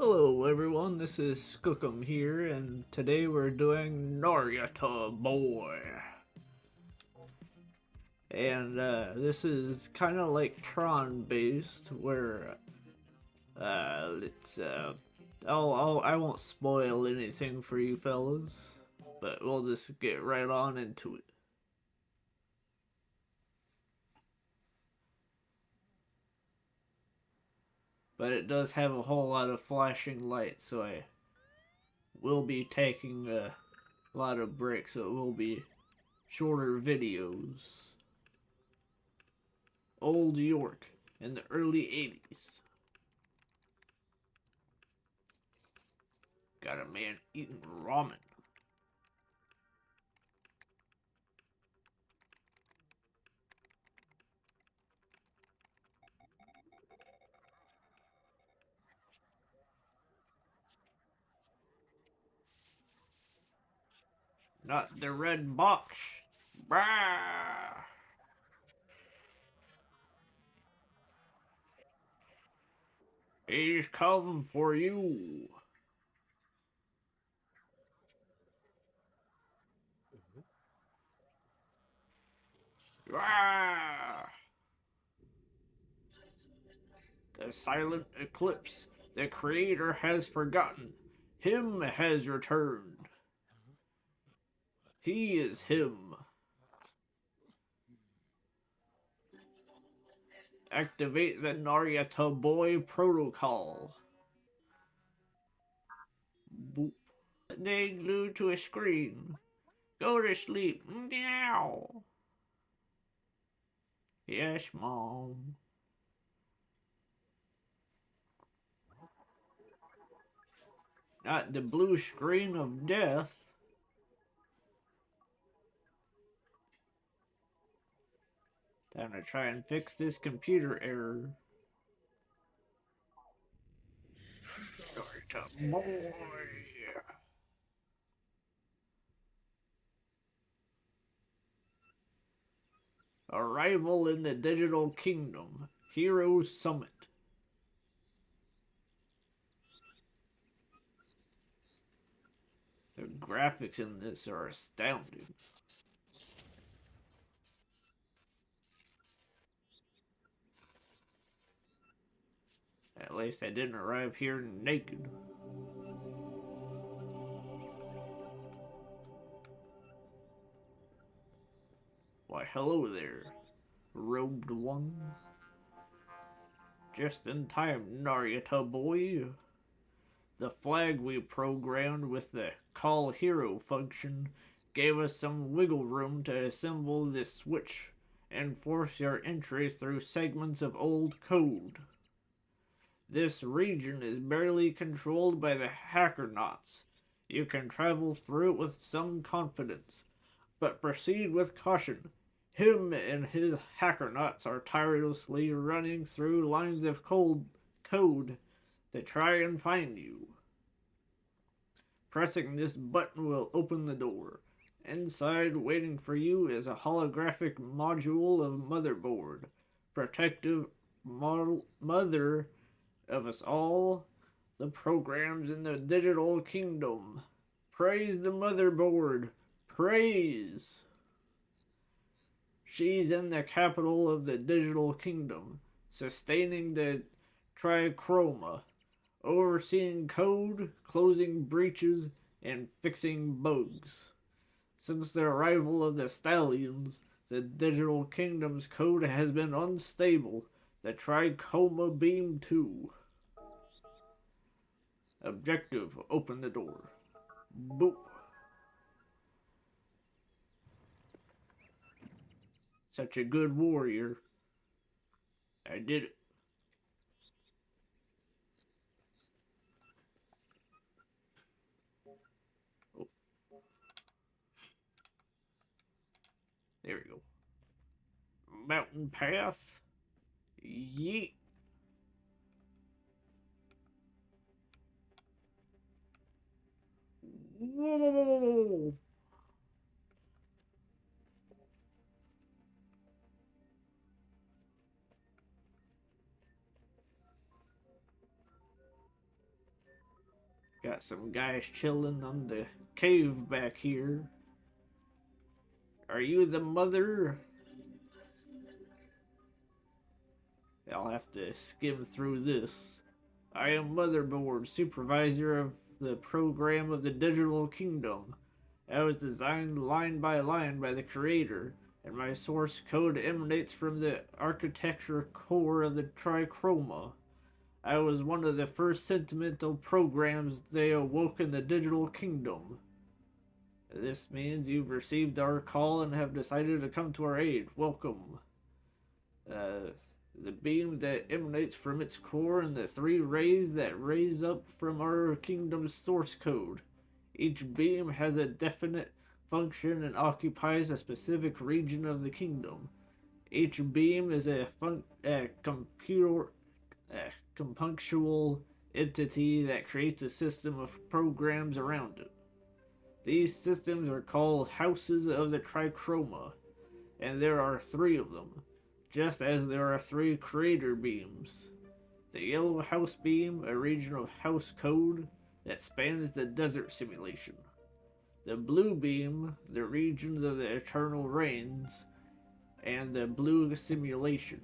Hello everyone, this is Skookum here, and today we're doing Narita BOY. And this is kind of like Tron based, where I won't spoil anything for you fellas, but we'll just get right on into it. But it does have a whole lot of flashing lights, so I will be taking a lot of breaks, so it will be shorter videos. Old York in the early 80s. Got a man eating ramen. Not the red box. Brah! He's come for you. Brah! The silent eclipse the creator has forgotten. Him has returned. He is him. Activate the Narita BOY protocol. Boop. They glued to a screen. Go to sleep. Meow. Yes, Mom. Not the blue screen of death. Time to try and fix this computer error. Narita BOY. Arrival in the Digital Kingdom. Hero Summit. The graphics in this are astounding. At least I didn't arrive here naked. Why, hello there, robed one. Just in time, Narita BOY. The flag we programmed with the call hero function gave us some wiggle room to assemble this switch and force your entry through segments of old code. This region is barely controlled by the hackernauts. You can travel through it with some confidence, but proceed with caution. Him and his hackernauts are tirelessly running through lines of cold code to try and find you. Pressing this button will open the door. Inside, waiting for you, is a holographic module of motherboard, protective mother of us all, the programs in the digital kingdom. Praise the motherboard. Praise! She's in the capital of the digital kingdom, sustaining the trichroma, overseeing code, closing breaches, and fixing bugs. Since the arrival of the Stallions, the digital kingdom's code has been unstable. The trichroma beam 2. Objective, open the door. Boop. Such a good warrior. I did it. Oh. There we go. Mountain path. Yeet. Whoa. Got some guys chilling on the cave back here. Are you the mother? I'll have to skim through this. I am Motherboard, supervisor of the program of the Digital Kingdom. I was designed line by line by the creator, and my source code emanates from the architecture core of the Trichroma. I was one of the first sentimental programs they awoke in the Digital Kingdom. This means you've received our call and have decided to come to our aid. Welcome. The beam that emanates from its core and the three rays that raise up from our kingdom's source code. Each beam has a definite function and occupies a specific region of the kingdom. Each beam is a compunctual entity that creates a system of programs around it. These systems are called houses of the Trichroma, and there are 3 of them, just as there are 3 creator beams. The yellow house beam, a region of house code that spans the desert simulation. The blue beam, the regions of the eternal rains, and the blue simulation.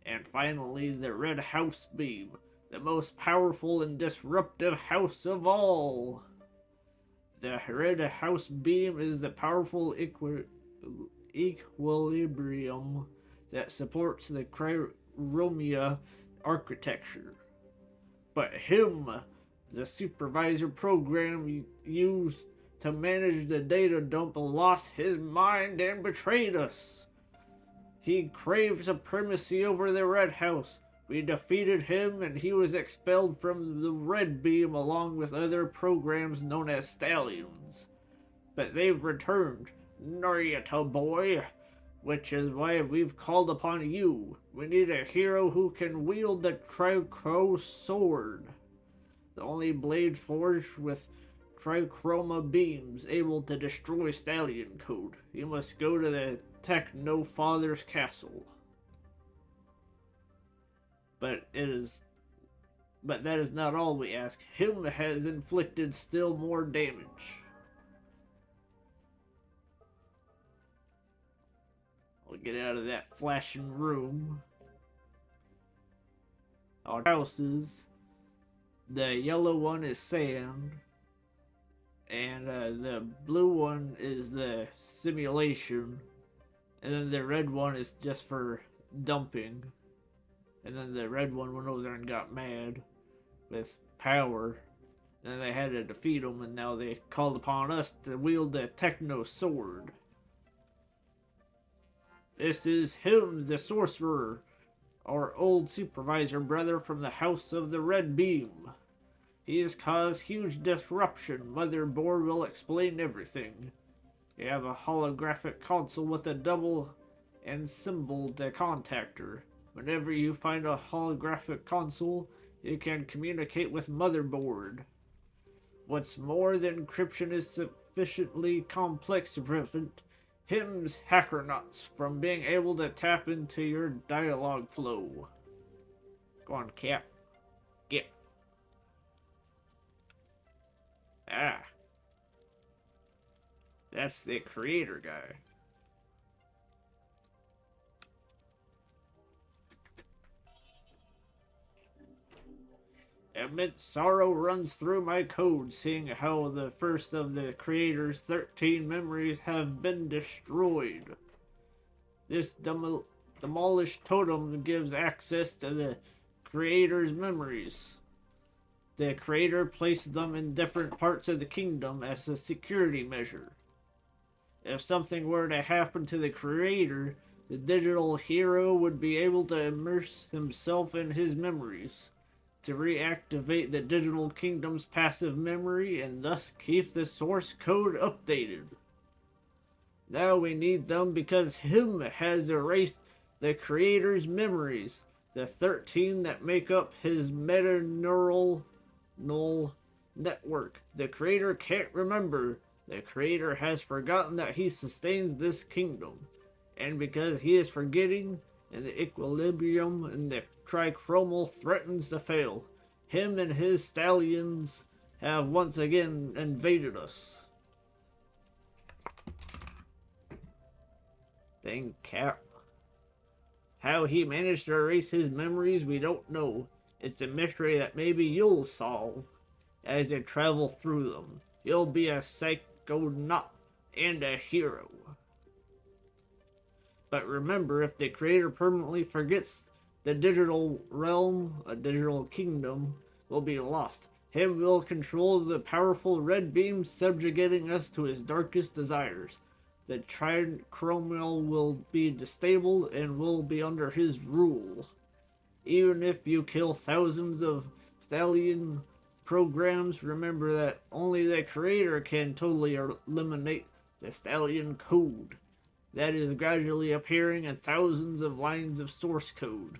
And finally, the red house beam, the most powerful and disruptive house of all. The red house beam is the powerful equilibrium that supports the Chromia architecture. But him, the supervisor program used to manage the data dump, lost his mind and betrayed us. He craved supremacy over the Red House. We defeated him and he was expelled from the Red Beam along with other programs known as Stallions. But they've returned, Narita BOY, which is why we've called upon you. We need a hero who can wield the Trichroma sword, the only blade forged with Trichroma beams able to destroy Stallion code. You must go to the Techno Father's castle. But that is not all we ask. Him has inflicted still more damage. I'll get out of that flashing room. Our houses. The yellow one is sand. And the blue one is the simulation. And then the red one is just for dumping. And then the red one went over there and got mad with power. And then they had to defeat him, and now they called upon us to wield the Techno Sword. This is him, the sorcerer, our old supervisor brother from the House of the Red Beam. He has caused huge disruption. Motherboard will explain everything. You have a holographic console with a double and symbol to contact her. Whenever you find a holographic console, you can communicate with Motherboard. What's more, the encryption is sufficiently complex to prevent him's hacker nuts from being able to tap into your dialogue flow. Go on, Cap. Get. Ah. That's the creator guy. Immense sorrow runs through my code, seeing how the first of the creator's 13 memories have been destroyed. This demolished totem gives access to the creator's memories. The creator placed them in different parts of the kingdom as a security measure. If something were to happen to the creator, the digital hero would be able to immerse himself in his memories to reactivate the digital kingdom's passive memory and thus keep the source code updated. Now we need them because him has erased the creator's memories, the 13 that make up his metaneural network. The creator can't remember. The creator has forgotten that he sustains this kingdom. And because he is forgetting, and the equilibrium in the trichromal threatens to fail, him and his stallions have once again invaded us. Then Cap. How he managed to erase his memories, we don't know. It's a mystery that maybe you'll solve as you travel through them. You'll be a psychonaut and a hero. But remember, if the creator permanently forgets the digital realm, a digital kingdom will be lost. Him will control the powerful red beam, subjugating us to his darkest desires. The trichromal will be destable and will be under his rule. Even if you kill thousands of stallion programs, remember that only the creator can totally eliminate the stallion code that is gradually appearing in thousands of lines of source code.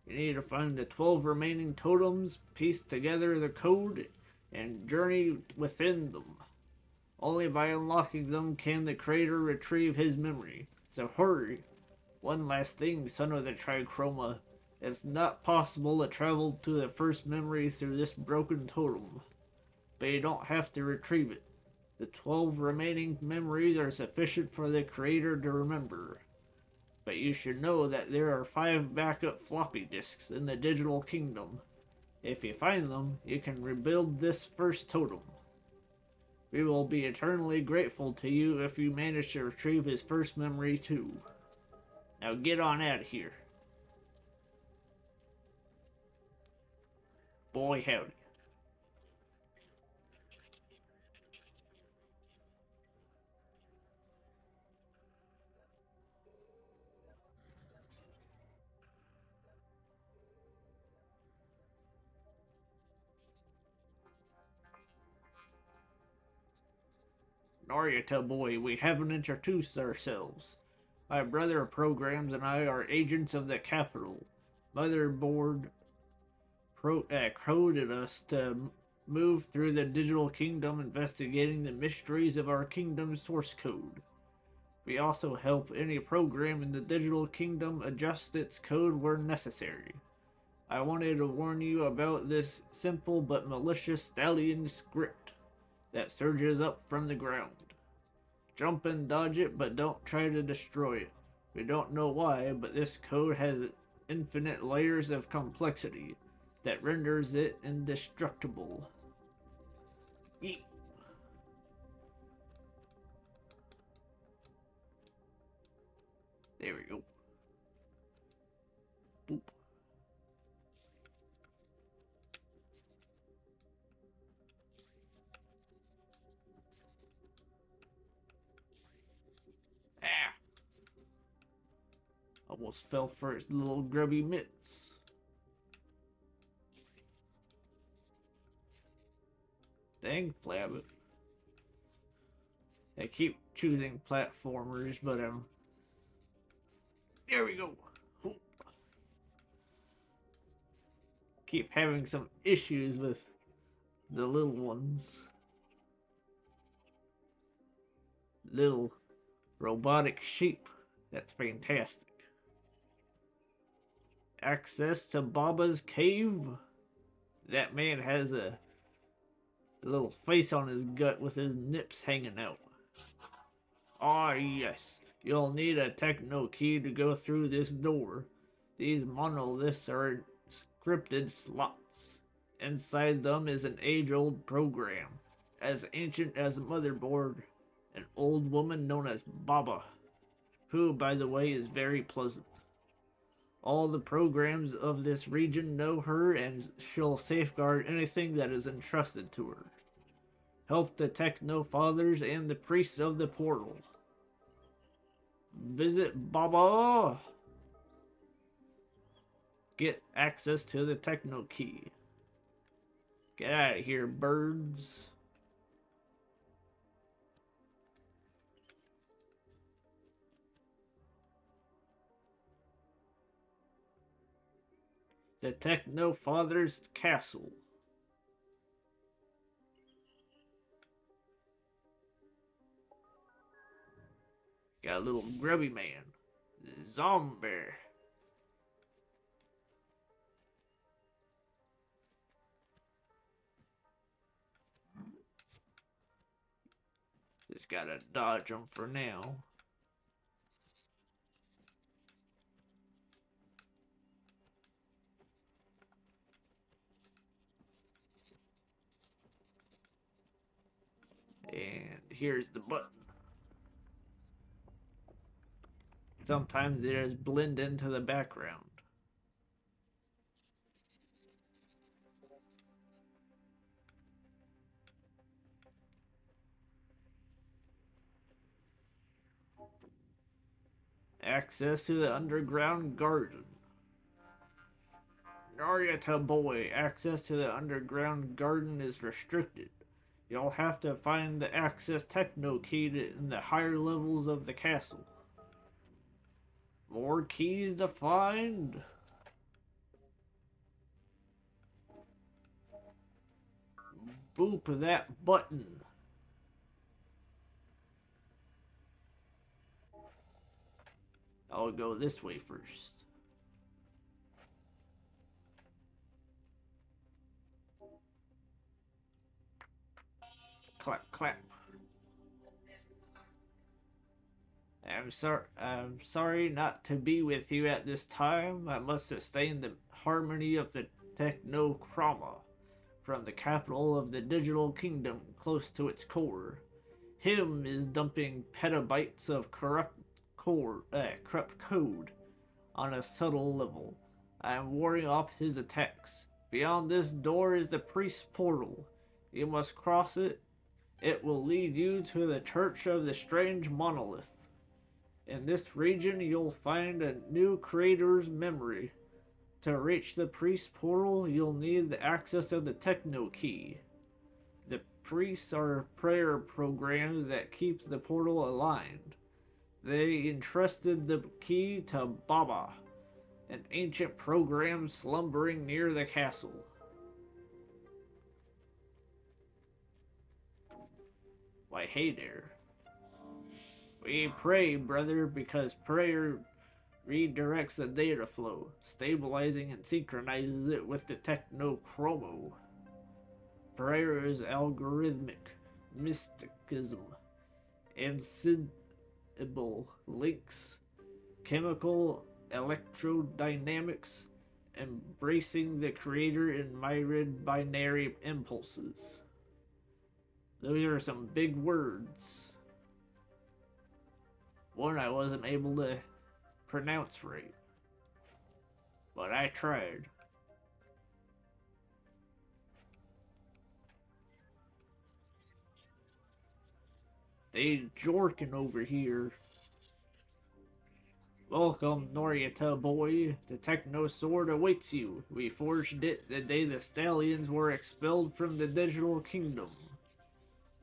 You need to find the 12 remaining totems, piece together the code, and journey within them. Only by unlocking them can the creator retrieve his memory. So hurry. One last thing, son of the Trichroma. It's not possible to travel to the first memory through this broken totem, but you don't have to retrieve it. The 12 remaining memories are sufficient for the creator to remember. But you should know that there are 5 backup floppy disks in the digital kingdom. If you find them, you can rebuild this first totem. We will be eternally grateful to you if you manage to retrieve his first memory too. Now get on out of here. Boy howdy. Narita BOY, we haven't introduced ourselves. My brother programs and I are agents of the capital. Motherboard coded us to move through the digital kingdom investigating the mysteries of our kingdom's source code. We also help any program in the digital kingdom adjust its code where necessary. I wanted to warn you about this simple but malicious stallion script that surges up from the ground. Jump and dodge it, but don't try to destroy it. We don't know why, but this code has infinite layers of complexity that renders it indestructible. Yeet. There we go. Boop. Ah! Almost fell for its little grubby mitts. Dang flabbit. I keep choosing platformers, but there we go. Keep having some issues with the little ones. Little robotic sheep. That's fantastic. Access to Baba's cave. That man has a little face on his gut with his nips hanging out. Ah, yes. You'll need a techno key to go through this door. These monoliths are scripted slots. Inside them is an age-old program, as ancient as a motherboard, an old woman known as Baba, who, by the way, is very pleasant. All the programs of this region know her, and she'll safeguard anything that is entrusted to her. Help the Techno Fathers and the priests of the portal. Visit Baba. Get access to the Techno Key. Get out of here, birds. The Techno Father's Castle. Got a little grubby man. Zombie. Just gotta dodge them for now. And here's the button. Sometimes they just blend into the background. Access to the underground garden. Narita BOY, access to the underground garden is restricted. You'll have to find the access techno key in the higher levels of the castle. More keys to find? Boop that button. I'll go this way first. Clap, clap. I'm sorry not to be with you at this time. I must sustain the harmony of the technochroma from the capital of the digital kingdom close to its core. Him is dumping petabytes of corrupt code on a subtle level. I am warding off his attacks. Beyond this door is the priest's portal. You must cross it. It will lead you to the Church of the Strange Monolith. In this region, you'll find a new creator's memory. To reach the priest's portal, you'll need the access of the techno key. The priests are prayer programs that keep the portal aligned. They entrusted the key to Baba, an ancient program slumbering near the castle. Why, hey there. We pray, brother, because prayer redirects the data flow, stabilizing and synchronizes it with the technochromo. Prayer is algorithmic, mysticism, insidiable links, chemical electrodynamics, embracing the creator in myriad binary impulses. Those are some big words. One I wasn't able to pronounce right, but I tried. They jorking over here. Welcome, Narita BOY. The Techno Sword awaits you. We forged it the day the Stallions were expelled from the Digital Kingdom.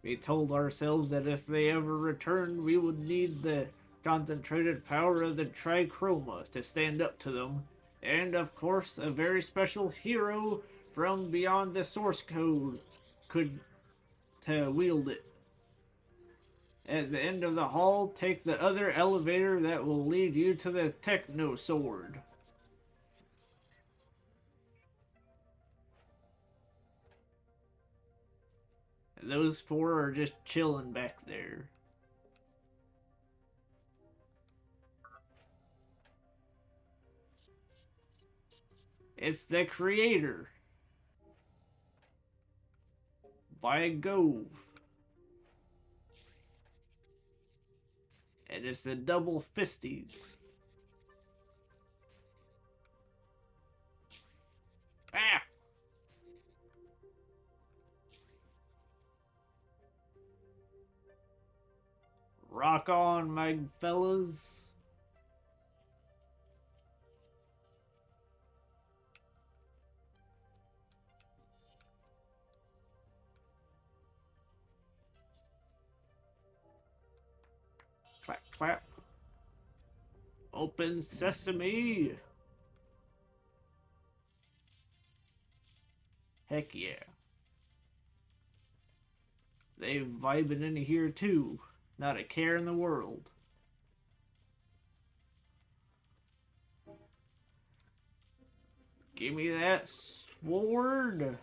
We told ourselves that if they ever returned, we would need the concentrated power of the Trichroma to stand up to them, and of course, a very special hero from beyond the source code could to wield it. At the end of the hall, take the other elevator that will lead you to the Techno Sword. Those four are just chilling back there. It's the creator. By Gove. And it's the double fisties. Ah! Rock on, my fellas. Clap, clap. Open sesame. Heck yeah. They vibing in here too. Not a care in the world. Give me that sword.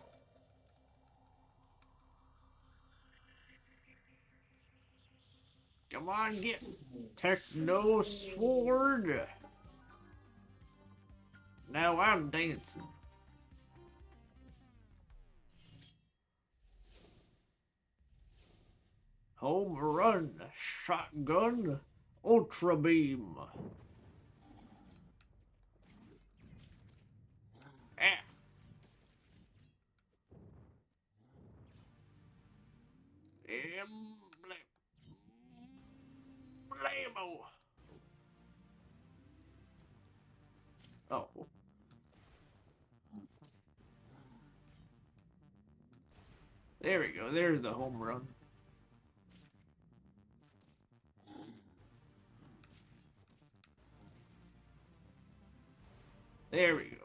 Come on, get Techno Sword. Now I'm dancing. Home run, shotgun, ultra beam. Ah. Emblemo. Oh. There we go. There's the home run. There we go.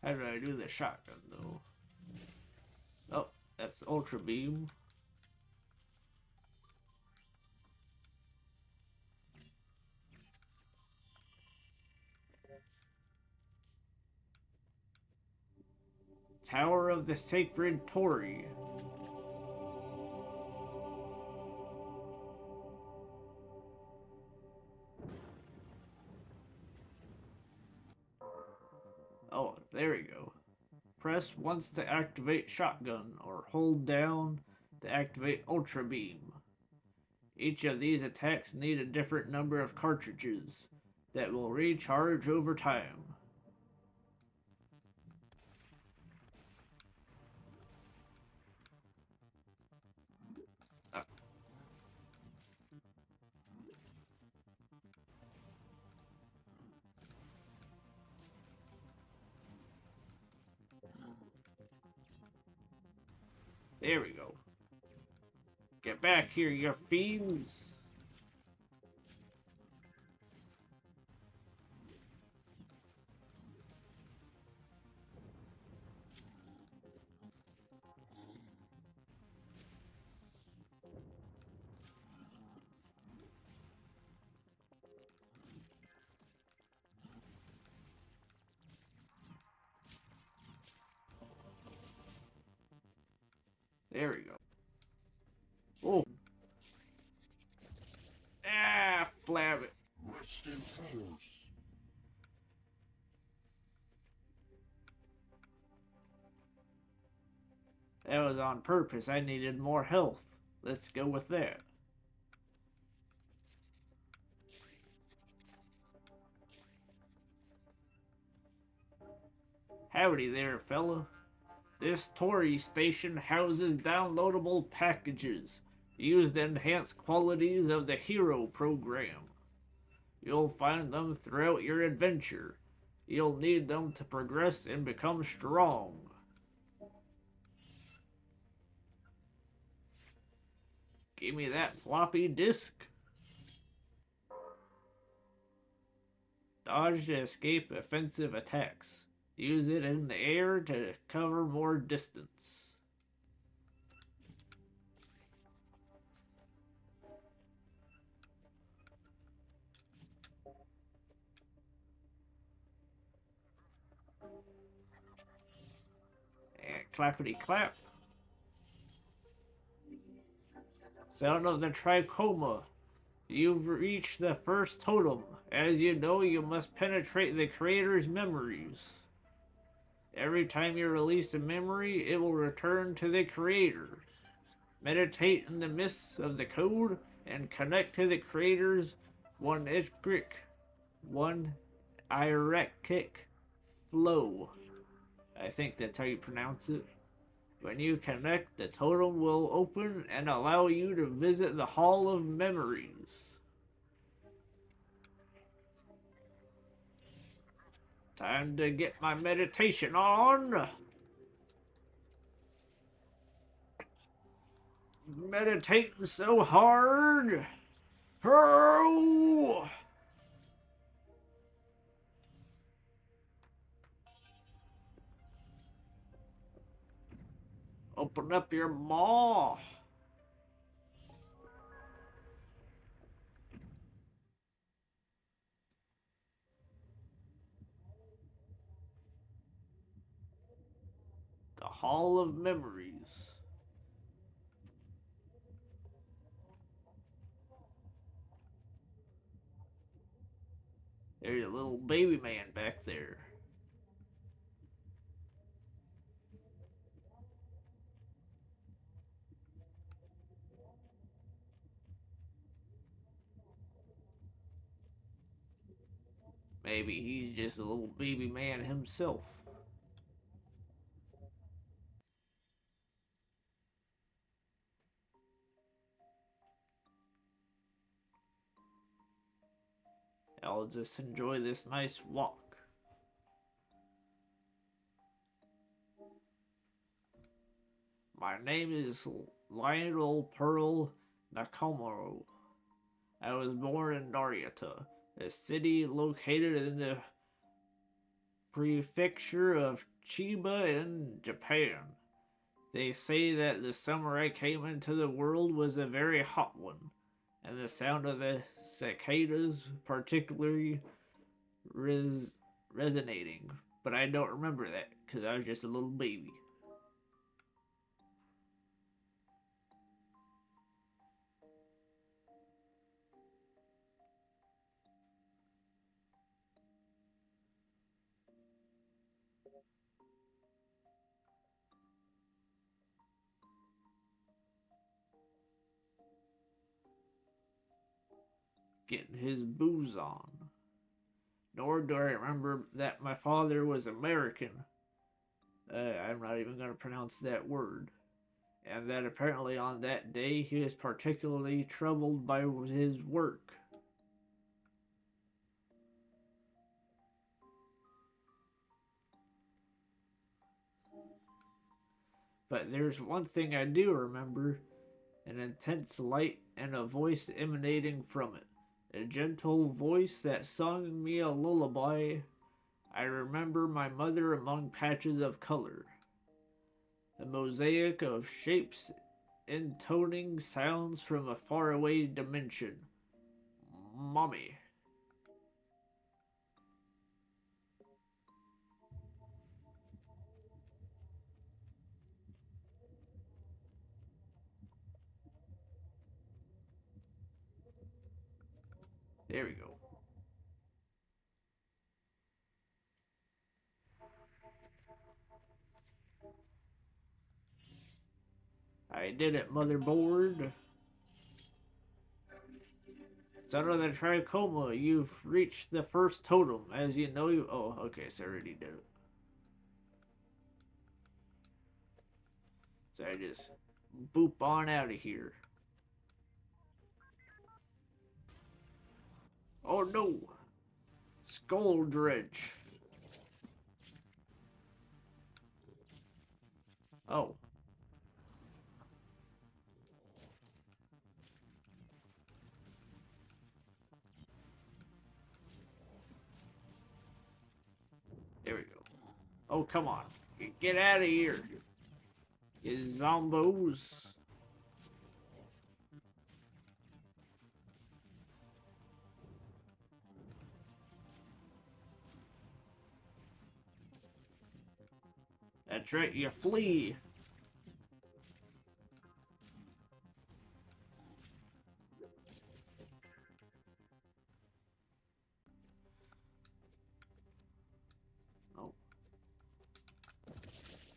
How do I do the shotgun though? Oh, that's ultra beam. Tower of the Sacred Torii. Oh, there we go. Press once to activate shotgun, or hold down to activate ultra beam. Each of these attacks need a different number of cartridges that will recharge over time. There we go. Get back here, you fiends! There we go. Oh. Ah, flab it. Rest in force. That was on purpose. I needed more health. Let's go with that. Howdy there, fella. This Torii station houses downloadable packages used to enhance qualities of the Heyoh program. You'll find them throughout your adventure. You'll need them to progress and become strong. Give me that floppy disk. Dodge to escape offensive attacks. Use it in the air to cover more distance. And clappity clap. Sound of the trichoma. You've reached the first totem. As you know, you must penetrate the creator's memories. Every time you release a memory, it will return to the creator. Meditate in the mists of the code and connect to the creator's one ironic flow. I think that's how you pronounce it. When you connect, the totem will open and allow you to visit the Hall of Memories. Time to get my meditation on. Meditating so hard. Oh! Open up your maw. Hall of Memories. There's a little baby man back there. Maybe he's just a little baby man himself. I'll just enjoy this nice walk. My name is Lionel Pearl Nakamura. I was born in Narita, a city located in the prefecture of Chiba in Japan. They say that the summer I came into the world was a very hot one, and the sound of the cicadas particularly resonating. But I don't remember that because I was just a little baby. Getting his booze on. Nor do I remember that my father was American. I'm not even going to pronounce that word. And that apparently on that day he was particularly troubled by his work. But there's one thing I do remember, an intense light and a voice emanating from it. A gentle voice that sung me a lullaby. I remember my mother among patches of color. A mosaic of shapes intoning sounds from a faraway dimension. Mommy. There we go. I did it, motherboard. Son of the Trichoma, you've reached the first totem. As you know, you. Oh, okay, so I already did it. So I just boop on out of here. Oh no! Skull Dredge. Oh. There we go. Oh, come on. Get out of here. You zombos. That's right, you flee. Oh.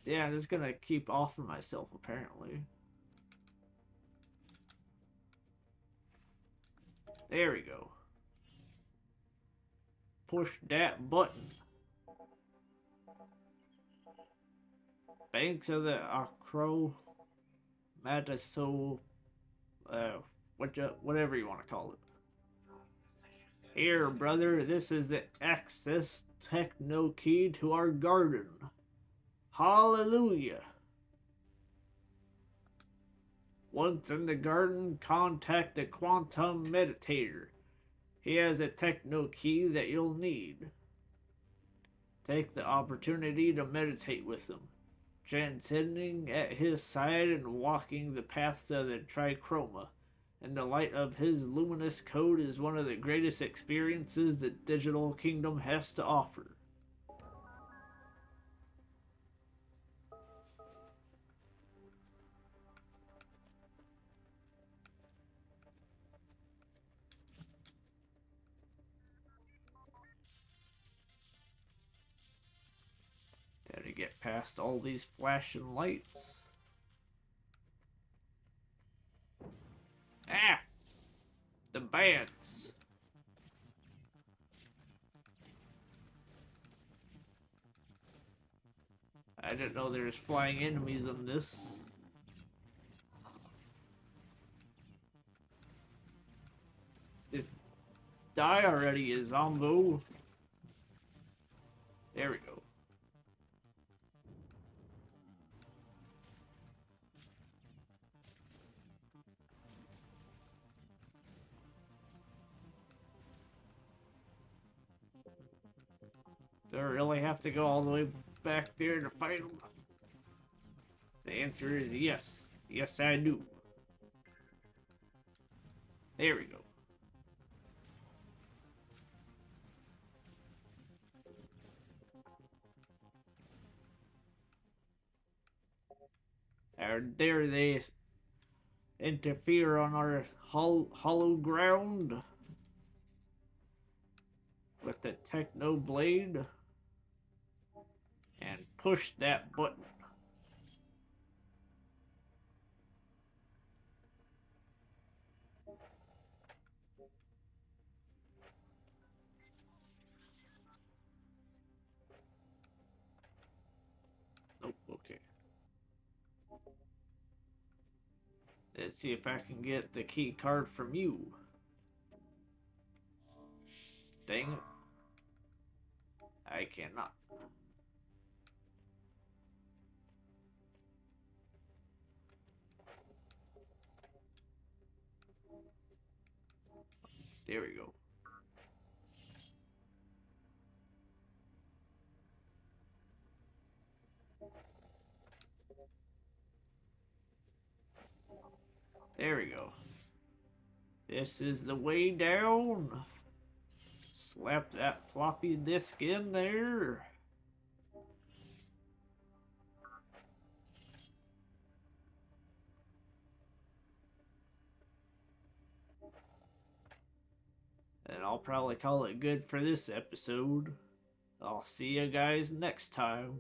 Yeah, I'm just gonna keep offing myself, apparently. There we go. Push that button. Banks of the Acro Mataso, whatever you want to call it. Here, brother, this is the access techno key to our garden. Hallelujah. Once in the garden, contact the quantum meditator. He has a techno key that you'll need. Take the opportunity to meditate with him, transcending at his side and walking the paths of the trichroma. And the light of his luminous code is one of the greatest experiences the digital kingdom has to offer. get past all these flashing lights. Ah! The bats! I didn't know there was flying enemies on this. Just die already, you zombo. There we go. Do I really have to go all the way back there to fight him? The answer is yes. Yes, I do. There we go. How dare they interfere on our hollow ground with the techno blade and push that button. Nope, okay. Let's see if I can get the key card from you. Dang it. I cannot. There we go. There we go. This is the way down. Slap that floppy disk in there. And I'll probably call it good for this episode. I'll see you guys next time.